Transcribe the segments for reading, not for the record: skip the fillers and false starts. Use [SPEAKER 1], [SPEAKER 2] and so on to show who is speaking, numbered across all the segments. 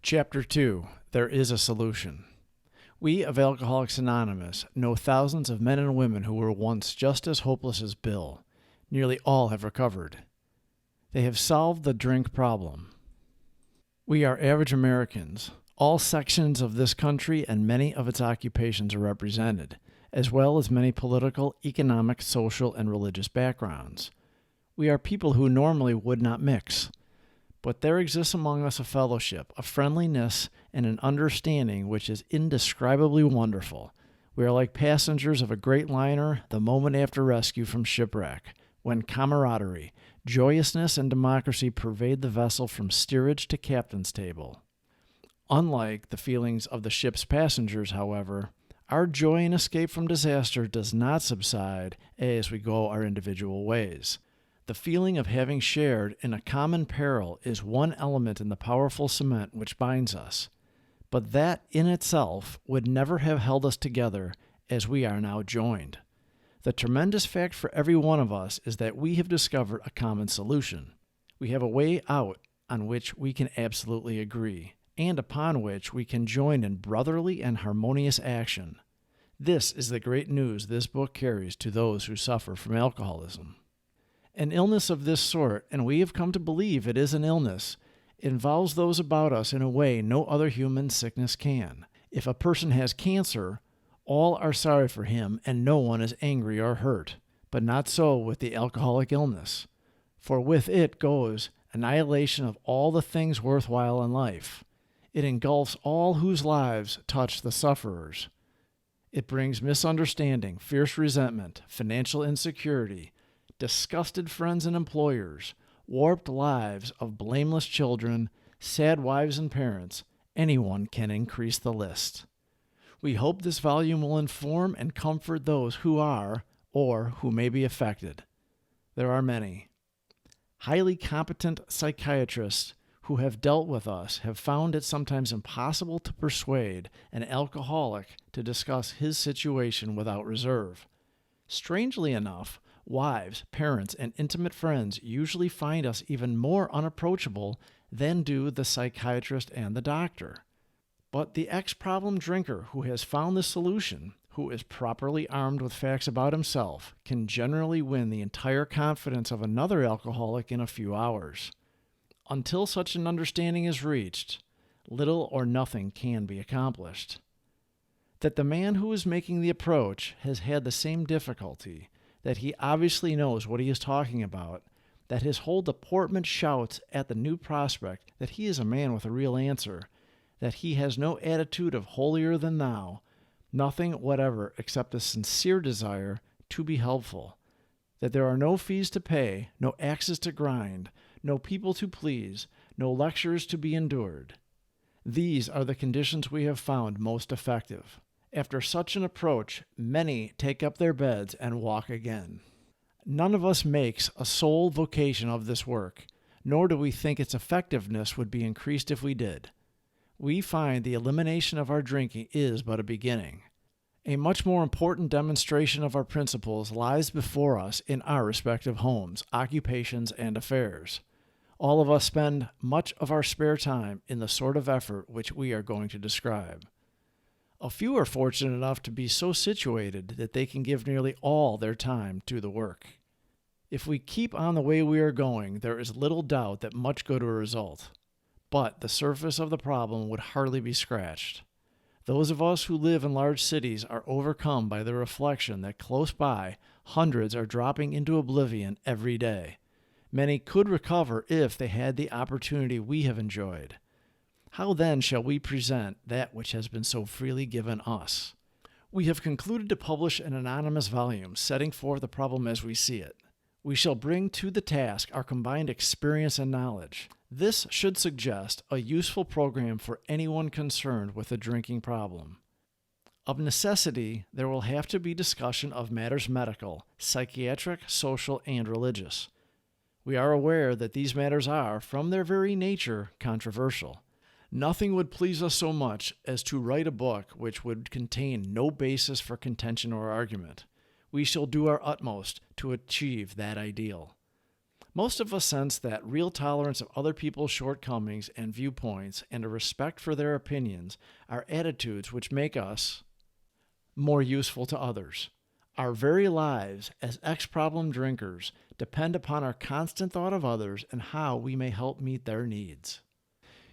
[SPEAKER 1] Chapter 2. There is a solution. We of Alcoholics Anonymous know thousands of men and women who were once just as hopeless as Bill. Nearly all have recovered. They have solved the drink problem. We are average Americans. All sections of this country and many of its occupations are represented, as well as many political, economic, social, and religious backgrounds. We are people who normally would not mix. But there exists among us a fellowship, a friendliness, and an understanding which is indescribably wonderful. We are like passengers of a great liner the moment after rescue from shipwreck, when camaraderie, joyousness, and democracy pervade the vessel from steerage to captain's table. Unlike the feelings of the ship's passengers, however, our joy in escape from disaster does not subside as we go our individual ways. The feeling of having shared in a common peril is one element in the powerful cement which binds us, but that in itself would never have held us together as we are now joined. The tremendous fact for every one of us is that we have discovered a common solution. We have a way out on which we can absolutely agree, and upon which we can join in brotherly and harmonious action. This is the great news this book carries to those who suffer from alcoholism. An illness of this sort, and we have come to believe it is an illness, involves those about us in a way no other human sickness can. If a person has cancer, all are sorry for him and no one is angry or hurt. But not so with the alcoholic illness, for with it goes annihilation of all the things worthwhile in life. It engulfs all whose lives touch the sufferers. It brings misunderstanding, fierce resentment, financial insecurity, disgusted friends and employers, warped lives of blameless children, sad wives and parents. Anyone can increase the list. We hope this volume will inform and comfort those who are, or who may be affected. There are many. Highly competent psychiatrists who have dealt with us have found it sometimes impossible to persuade an alcoholic to discuss his situation without reserve. Strangely enough, wives, parents, and intimate friends usually find us even more unapproachable than do the psychiatrist and the doctor. But the ex-problem drinker who has found the solution, who is properly armed with facts about himself, can generally win the entire confidence of another alcoholic in a few hours. Until such an understanding is reached, little or nothing can be accomplished. That the man who is making the approach has had the same difficulty, that he obviously knows what he is talking about, that his whole deportment shouts at the new prospect that he is a man with a real answer, that he has no attitude of holier than thou, nothing whatever except a sincere desire to be helpful, that there are no fees to pay, no axes to grind, no people to please, no lectures to be endured. These are the conditions we have found most effective. After such an approach, many take up their beds and walk again. None of us makes a sole vocation of this work, nor do we think its effectiveness would be increased if we did. We find the elimination of our drinking is but a beginning. A much more important demonstration of our principles lies before us in our respective homes, occupations, and affairs. All of us spend much of our spare time in the sort of effort which we are going to describe. A few are fortunate enough to be so situated that they can give nearly all their time to the work. If we keep on the way we are going, there is little doubt that much good will result. But the surface of the problem would hardly be scratched. Those of us who live in large cities are overcome by the reflection that close by, hundreds are dropping into oblivion every day. Many could recover if they had the opportunity we have enjoyed. How then shall we present that which has been so freely given us? We have concluded to publish an anonymous volume setting forth the problem as we see it. We shall bring to the task our combined experience and knowledge. This should suggest a useful program for anyone concerned with a drinking problem. Of necessity, there will have to be discussion of matters medical, psychiatric, social, and religious. We are aware that these matters are, from their very nature, controversial. Nothing would please us so much as to write a book which would contain no basis for contention or argument. We shall do our utmost to achieve that ideal. Most of us sense that real tolerance of other people's shortcomings and viewpoints and a respect for their opinions are attitudes which make us more useful to others. Our very lives as ex-problem drinkers depend upon our constant thought of others and how we may help meet their needs.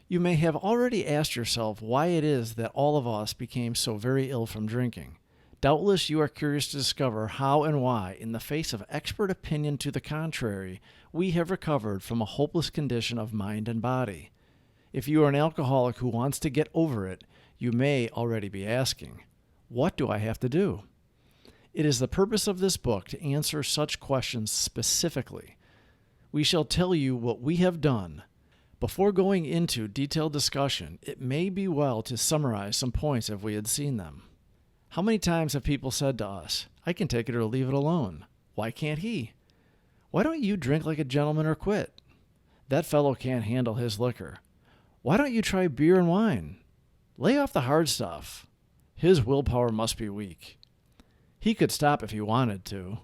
[SPEAKER 1] You may have already asked yourself why it is that all of us became so very ill from drinking. Doubtless you are curious to discover how and why, in the face of expert opinion to the contrary, we have recovered from a hopeless condition of mind and body. If you are an alcoholic who wants to get over it, you may already be asking, what do I have to do? It is the purpose of this book to answer such questions specifically. We shall tell you what we have done. Before going into detailed discussion, it may be well to summarize some points if we had seen them. How many times have people said to us, I can take it or leave it alone. Why can't he? Why don't you drink like a gentleman or quit? That fellow can't handle his liquor. Why don't you try beer and wine? Lay off the hard stuff. His willpower must be weak. He could stop if he wanted to.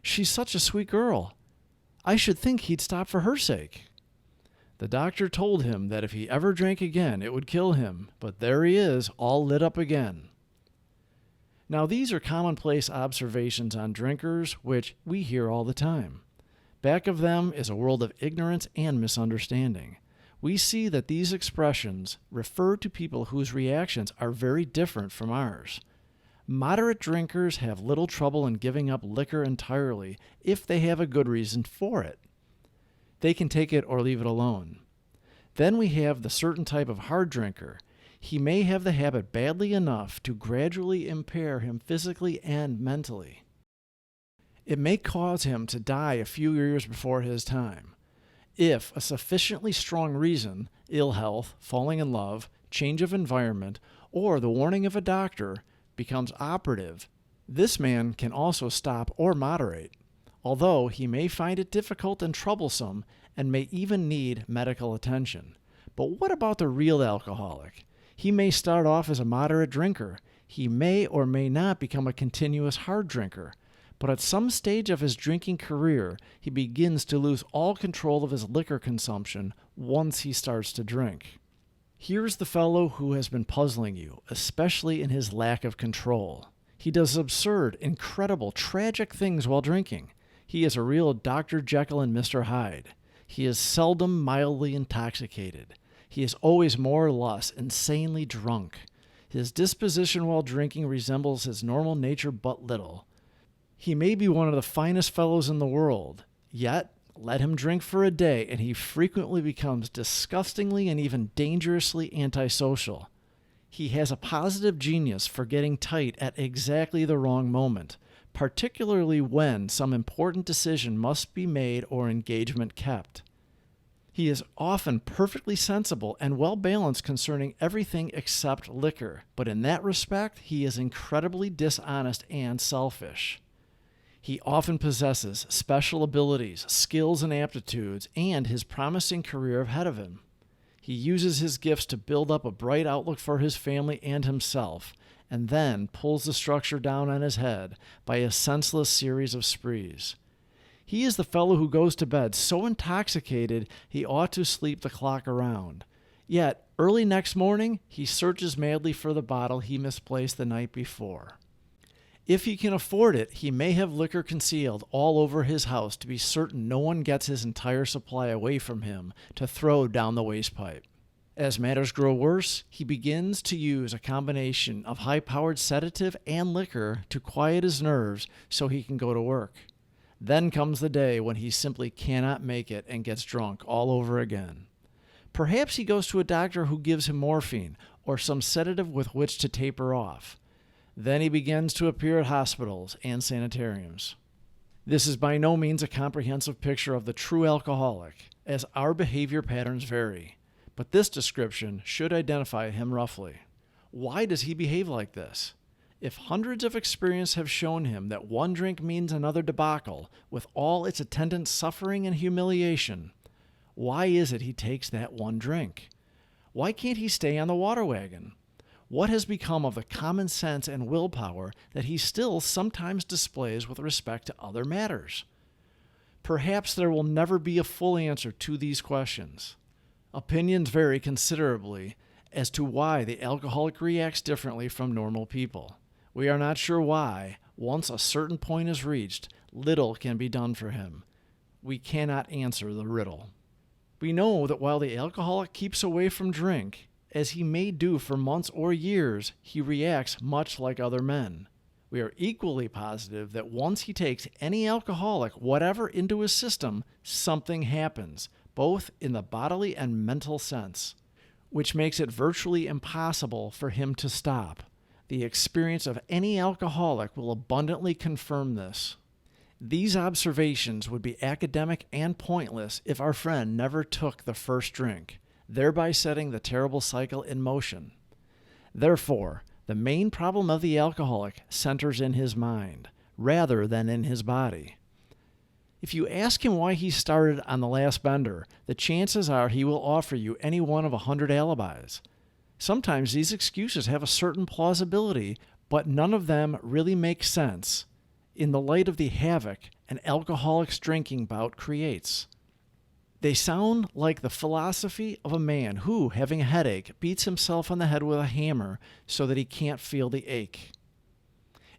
[SPEAKER 1] She's such a sweet girl. I should think he'd stop for her sake. The doctor told him that if he ever drank again, it would kill him, but there he is, all lit up again. Now, these are commonplace observations on drinkers, which we hear all the time. Back of them is a world of ignorance and misunderstanding. We see that these expressions refer to people whose reactions are very different from ours. Moderate drinkers have little trouble in giving up liquor entirely if they have a good reason for it. They can take it or leave it alone. Then we have the certain type of hard drinker. He may have the habit badly enough to gradually impair him physically and mentally. It may cause him to die a few years before his time. If a sufficiently strong reason, ill health, falling in love, change of environment, or the warning of a doctor becomes operative, this man can also stop or moderate, although he may find it difficult and troublesome and may even need medical attention. But what about the real alcoholic? He may start off as a moderate drinker. He may or may not become a continuous hard drinker. But at some stage of his drinking career, he begins to lose all control of his liquor consumption once he starts to drink. Here's the fellow who has been puzzling you, especially in his lack of control. He does absurd, incredible, tragic things while drinking. He is a real Dr. Jekyll and Mr. Hyde. He is seldom mildly intoxicated. He is always more or less insanely drunk. His disposition while drinking resembles his normal nature but little. He may be one of the finest fellows in the world, yet let him drink for a day and he frequently becomes disgustingly and even dangerously antisocial. He has a positive genius for getting tight at exactly the wrong moment, particularly when some important decision must be made or engagement kept. He is often perfectly sensible and well-balanced concerning everything except liquor, but in that respect, he is incredibly dishonest and selfish. He often possesses special abilities, skills, and aptitudes, and his promising career ahead of him. He uses his gifts to build up a bright outlook for his family and himself, and then pulls the structure down on his head by a senseless series of sprees. He is the fellow who goes to bed so intoxicated he ought to sleep the clock around. Yet, early next morning, he searches madly for the bottle he misplaced the night before. If he can afford it, he may have liquor concealed all over his house to be certain no one gets his entire supply away from him to throw down the wastepipe. As matters grow worse, he begins to use a combination of high-powered sedative and liquor to quiet his nerves so he can go to work. Then comes the day when he simply cannot make it and gets drunk all over again. Perhaps he goes to a doctor who gives him morphine or some sedative with which to taper off. Then he begins to appear at hospitals and sanitariums. This is by no means a comprehensive picture of the true alcoholic, as our behavior patterns vary, but this description should identify him roughly. Why does he behave like this? If hundreds of experience have shown him that one drink means another debacle, with all its attendant suffering and humiliation, why is it he takes that one drink? Why can't he stay on the water wagon? What has become of the common sense and willpower that he still sometimes displays with respect to other matters? Perhaps there will never be a full answer to these questions. Opinions vary considerably as to why the alcoholic reacts differently from normal people. We are not sure why, once a certain point is reached, little can be done for him. We cannot answer the riddle. We know that while the alcoholic keeps away from drink, as he may do for months or years, he reacts much like other men. We are equally positive that once he takes any alcoholic whatever into his system, something happens, both in the bodily and mental sense, which makes it virtually impossible for him to stop. The experience of any alcoholic will abundantly confirm this. These observations would be academic and pointless if our friend never took the first drink, thereby setting the terrible cycle in motion. Therefore, the main problem of the alcoholic centers in his mind, rather than in his body. If you ask him why he started on the last bender, the chances are he will offer you any one of 100 alibis. Sometimes these excuses have a certain plausibility, but none of them really make sense in the light of the havoc an alcoholic's drinking bout creates. They sound like the philosophy of a man who, having a headache, beats himself on the head with a hammer so that he can't feel the ache.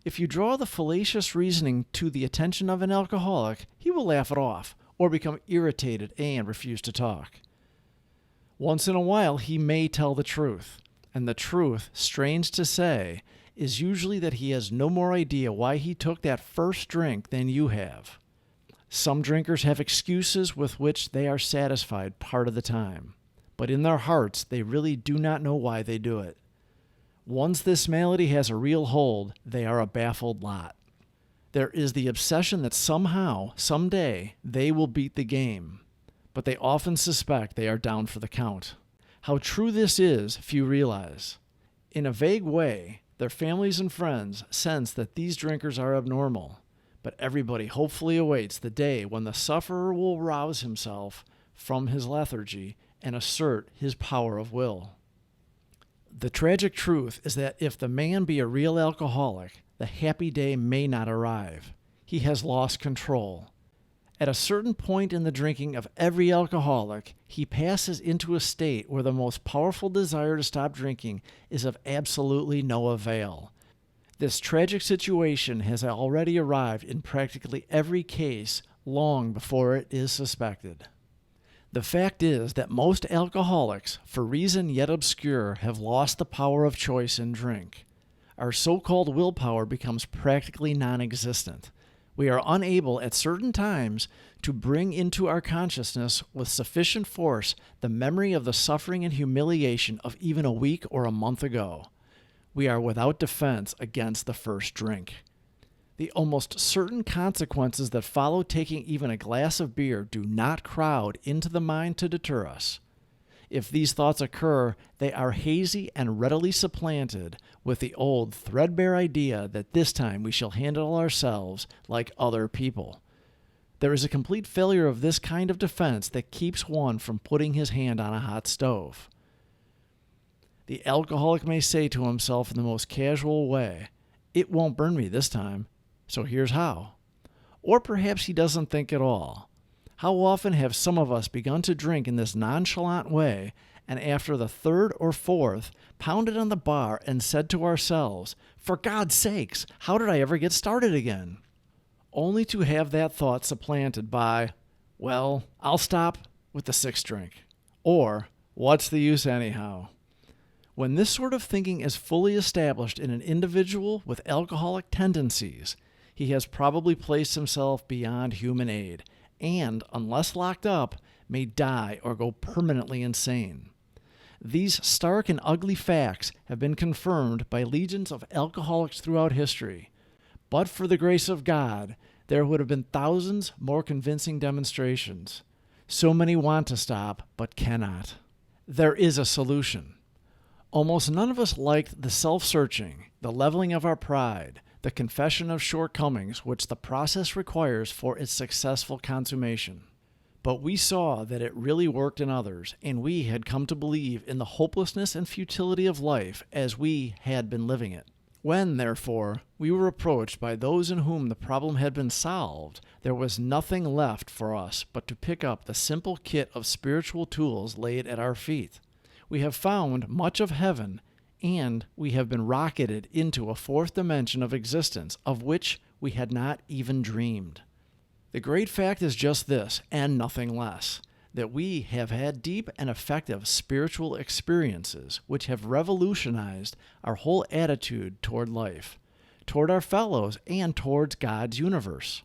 [SPEAKER 1] If you draw the fallacious reasoning to the attention of an alcoholic, he will laugh it off or become irritated and refuse to talk. Once in a while, he may tell the truth, and the truth, strange to say, is usually that he has no more idea why he took that first drink than you have. Some drinkers have excuses with which they are satisfied part of the time, but in their hearts they really do not know why they do it. Once this malady has a real hold, they are a baffled lot. There is the obsession that somehow, someday, they will beat the game, but they often suspect they are down for the count. How true this is, few realize. In a vague way, their families and friends sense that these drinkers are abnormal, but everybody hopefully awaits the day when the sufferer will rouse himself from his lethargy and assert his power of will. The tragic truth is that if the man be a real alcoholic, the happy day may not arrive. He has lost control. At a certain point in the drinking of every alcoholic, he passes into a state where the most powerful desire to stop drinking is of absolutely no avail. This tragic situation has already arrived in practically every case long before it is suspected. The fact is that most alcoholics, for reason yet obscure, have lost the power of choice in drink. Our so-called willpower becomes practically non-existent. We are unable at certain times to bring into our consciousness with sufficient force the memory of the suffering and humiliation of even a week or a month ago. We are without defense against the first drink. The almost certain consequences that follow taking even a glass of beer do not crowd into the mind to deter us. If these thoughts occur, they are hazy and readily supplanted with the old threadbare idea that this time we shall handle ourselves like other people. There is a complete failure of this kind of defense that keeps one from putting his hand on a hot stove. The alcoholic may say to himself in the most casual way, "It won't burn me this time, so here's how." Or perhaps he doesn't think at all. How often have some of us begun to drink in this nonchalant way, and after the third or fourth, pounded on the bar and said to ourselves, "For God's sakes, how did I ever get started again?" Only to have that thought supplanted by, "Well, I'll stop with the sixth drink," or "What's the use anyhow?" When this sort of thinking is fully established in an individual with alcoholic tendencies, he has probably placed himself beyond human aid, and, unless locked up, may die or go permanently insane. These stark and ugly facts have been confirmed by legions of alcoholics throughout history. But for the grace of God, there would have been thousands more convincing demonstrations. So many want to stop, but cannot. There is a solution. Almost none of us liked the self-searching, the leveling of our pride, the confession of shortcomings which the process requires for its successful consummation. But we saw that it really worked in others, and we had come to believe in the hopelessness and futility of life as we had been living it. When, therefore, we were approached by those in whom the problem had been solved, there was nothing left for us but to pick up the simple kit of spiritual tools laid at our feet. We have found much of heaven, and we have been rocketed into a fourth dimension of existence of which we had not even dreamed. The great fact is just this, and nothing less, that we have had deep and effective spiritual experiences which have revolutionized our whole attitude toward life, toward our fellows, and towards God's universe.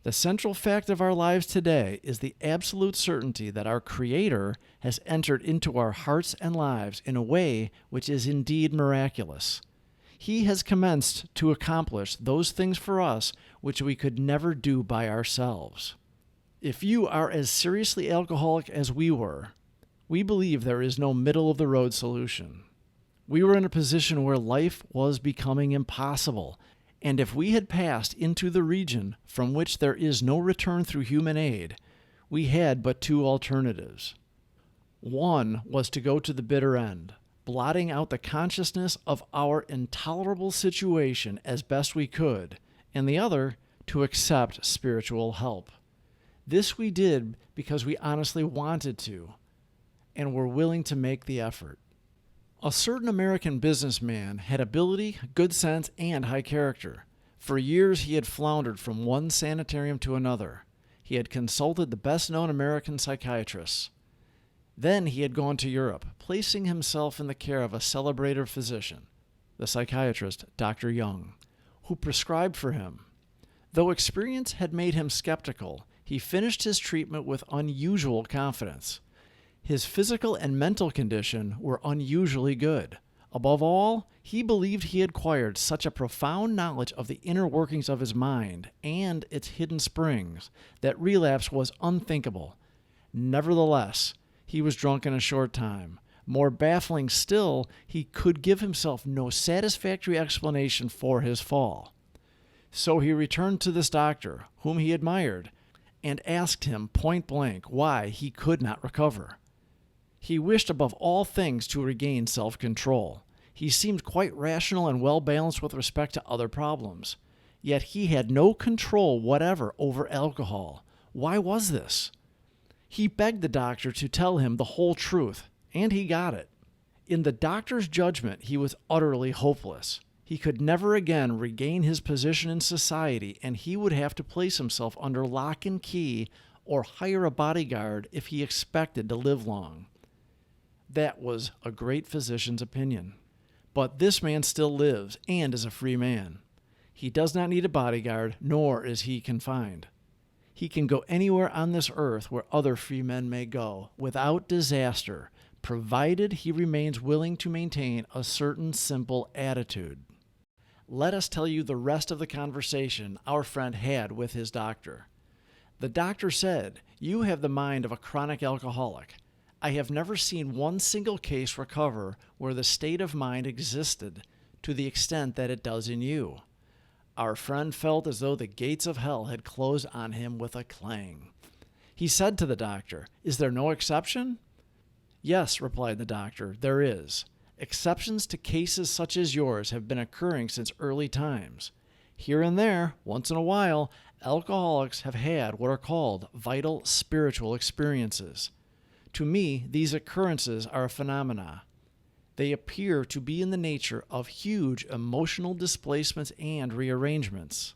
[SPEAKER 1] The central fact of our lives today is the absolute certainty that our Creator has entered into our hearts and lives in a way which is indeed miraculous. He has commenced to accomplish those things for us which we could never do by ourselves. If you are as seriously alcoholic as we were, we believe there is no middle-of-the-road solution. We were in a position where life was becoming impossible, and if we had passed into the region from which there is no return through human aid, we had but two alternatives. One was to go to the bitter end, blotting out the consciousness of our intolerable situation as best we could, and the other, to accept spiritual help. This we did because we honestly wanted to, and were willing to make the effort. A certain American businessman had ability, good sense, and high character. For years he had floundered from one sanitarium to another. He had consulted the best-known American psychiatrists. Then he had gone to Europe, placing himself in the care of a celebrated physician, the psychiatrist Dr. Jung, who prescribed for him. Though experience had made him skeptical, he finished his treatment with unusual confidence. His physical and mental condition were unusually good. Above all, he believed he had acquired such a profound knowledge of the inner workings of his mind and its hidden springs that relapse was unthinkable. Nevertheless, he was drunk in a short time. More baffling still, he could give himself no satisfactory explanation for his fall. So he returned to this doctor, whom he admired, and asked him point blank why he could not recover. He wished above all things to regain self-control. He seemed quite rational and well-balanced with respect to other problems. Yet he had no control whatever over alcohol. Why was this? He begged the doctor to tell him the whole truth, and he got it. In the doctor's judgment, he was utterly hopeless. He could never again regain his position in society, and he would have to place himself under lock and key or hire a bodyguard if he expected to live long. That was a great physician's opinion. But this man still lives and is a free man. He does not need a bodyguard, nor is he confined. He can go anywhere on this earth where other free men may go, without disaster, provided he remains willing to maintain a certain simple attitude. Let us tell you the rest of the conversation our friend had with his doctor. The doctor said, "You have the mind of a chronic alcoholic. I have never seen one single case recover where the state of mind existed to the extent that it does in you." Our friend felt as though the gates of hell had closed on him with a clang. He said to the doctor, "Is there no exception?" "Yes," replied the doctor, "there is. Exceptions to cases such as yours have been occurring since early times. Here and there, once in a while, alcoholics have had what are called vital spiritual experiences. To me, these occurrences are a phenomena. They appear to be in the nature of huge emotional displacements and rearrangements.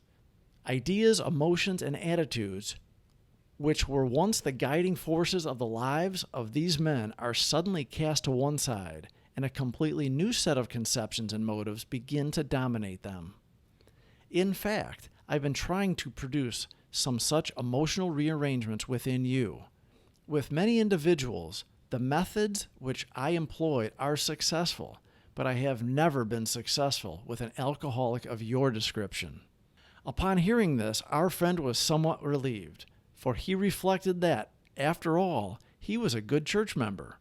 [SPEAKER 1] Ideas, emotions, and attitudes, which were once the guiding forces of the lives of these men, are suddenly cast to one side, and a completely new set of conceptions and motives begin to dominate them. In fact, I've been trying to produce some such emotional rearrangements within you. With many individuals, the methods which I employed are successful, but I have never been successful with an alcoholic of your description." Upon hearing this, our friend was somewhat relieved, for he reflected that, after all, he was a good church member.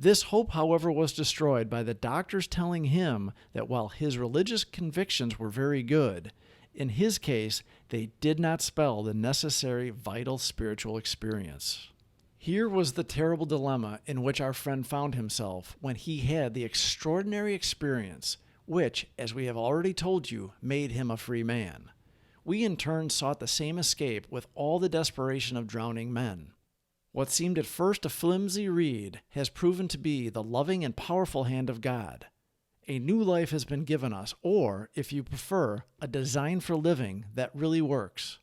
[SPEAKER 1] This hope, however, was destroyed by the doctors telling him that while his religious convictions were very good, in his case they did not spell the necessary vital spiritual experience. Here was the terrible dilemma in which our friend found himself when he had the extraordinary experience which, as we have already told you, made him a free man. We in turn sought the same escape with all the desperation of drowning men. What seemed at first a flimsy reed has proven to be the loving and powerful hand of God. A new life has been given us, or, if you prefer, a design for living that really works.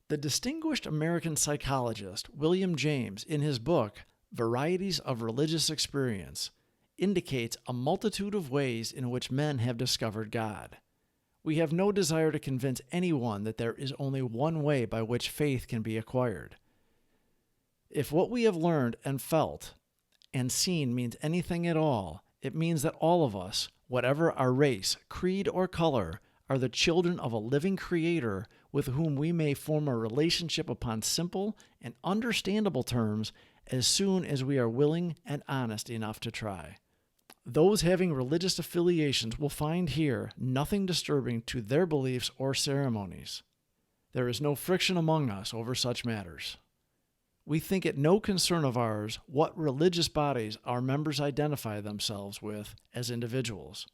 [SPEAKER 1] The distinguished American psychologist William James, in his book, Varieties of Religious Experience, indicates a multitude of ways in which men have discovered God. We have no desire to convince anyone that there is only one way by which faith can be acquired. If what we have learned and felt and seen means anything at all, it means that all of us, whatever our race, creed, or color, are the children of a living Creator with whom we may form a relationship upon simple and understandable terms as soon as we are willing and honest enough to try. Those having religious affiliations will find here nothing disturbing to their beliefs or ceremonies. There is no friction among us over such matters. We think it no concern of ours what religious bodies our members identify themselves with as individuals.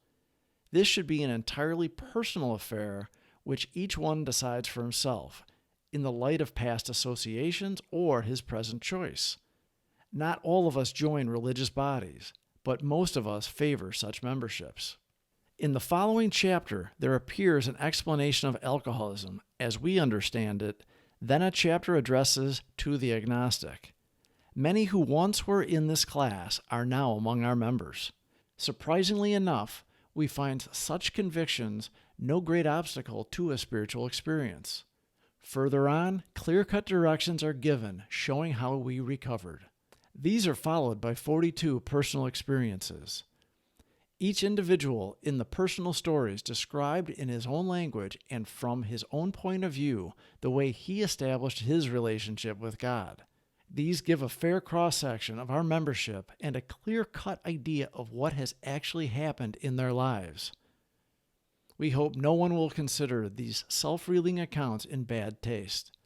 [SPEAKER 1] This should be an entirely personal affair which each one decides for himself, in the light of past associations or his present choice. Not all of us join religious bodies, but most of us favor such memberships. In the following chapter, there appears an explanation of alcoholism, as we understand it, then a chapter addresses to the agnostic. Many who once were in this class are now among our members. Surprisingly enough, we find such convictions no great obstacle to a spiritual experience. Further on, clear-cut directions are given showing how we recovered. These are followed by 42 personal experiences. Each individual in the personal stories described in his own language and from his own point of view the way he established his relationship with God. These give a fair cross-section of our membership and a clear-cut idea of what has actually happened in their lives. We hope no one will consider these self-reeling accounts in bad taste.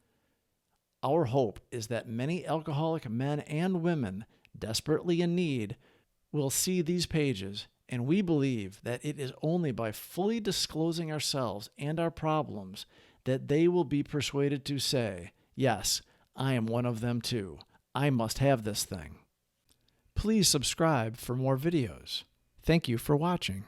[SPEAKER 1] Our hope is that many alcoholic men and women, desperately in need, will see these pages, and we believe that it is only by fully disclosing ourselves and our problems that they will be persuaded to say, "Yes, I am one of them too. I must have this thing." Please subscribe for more videos. Thank you for watching.